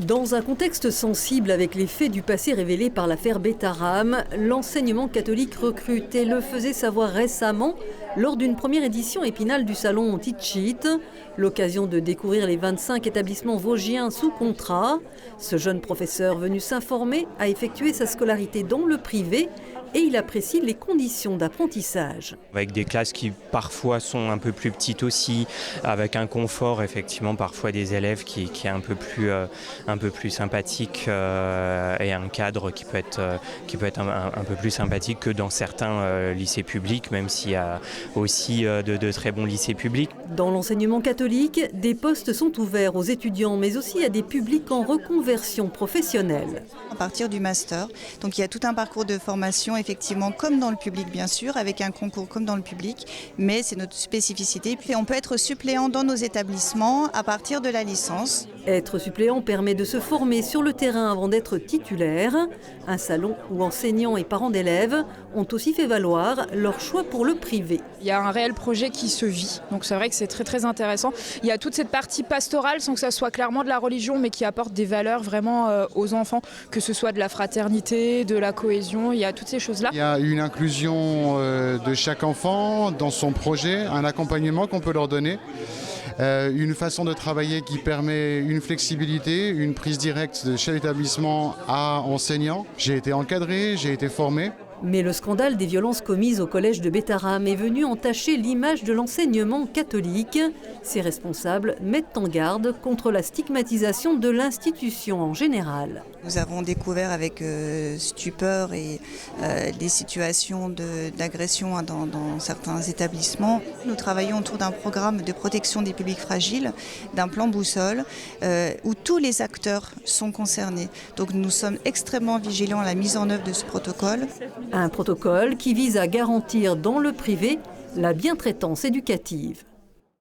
Dans un contexte sensible avec les faits du passé révélés par l'affaire Betaram, l'enseignement catholique recrute et le faisait savoir récemment lors d'une première édition épinale du salon Teach It, l'occasion de découvrir les 25 établissements vosgiens sous contrat. Ce jeune professeur venu s'informer a effectué sa scolarité dans le privé et il apprécie les conditions d'apprentissage. Avec des classes qui parfois sont un peu plus petites aussi, avec un confort effectivement parfois des élèves qui est un peu plus sympathique et un cadre qui peut être un peu plus sympathique que dans certains lycées publics, même s'il y a aussi de très bons lycées publics. Dans l'enseignement catholique, des postes sont ouverts aux étudiants mais aussi à des publics en reconversion professionnelle. À partir du master, donc il y a tout un parcours de formation effectivement comme dans le public bien sûr, avec un concours comme dans le public, mais c'est notre spécificité. Puis on peut être suppléant dans nos établissements à partir de la licence. Être suppléant permet de se former sur le terrain avant d'être titulaire. Un salon où enseignants et parents d'élèves ont aussi fait valoir leur choix pour le privé. Il y a un réel projet qui se vit, donc c'est vrai que c'est très très intéressant. Il y a toute cette partie pastorale sans que ça soit clairement de la religion, mais qui apporte des valeurs vraiment aux enfants, que ce soit de la fraternité, de la cohésion, il y a toutes ces choses-là. Il y a une inclusion de chaque enfant dans son projet, un accompagnement qu'on peut leur donner. Une façon de travailler qui permet une flexibilité, une prise directe de chef d'établissement à enseignant. J'ai été encadré, j'ai été formé. Mais le scandale des violences commises au collège de Betaram est venu entacher l'image de l'enseignement catholique. Ses responsables mettent en garde contre la stigmatisation de l'institution en général. Nous avons découvert avec stupeur et des situations d'agression dans certains établissements. Nous travaillons autour d'un programme de protection des publics fragiles, d'un plan boussole, où tous les acteurs sont concernés. Donc nous sommes extrêmement vigilants à la mise en œuvre de ce protocole. Un protocole qui vise à garantir dans le privé la bientraitance éducative.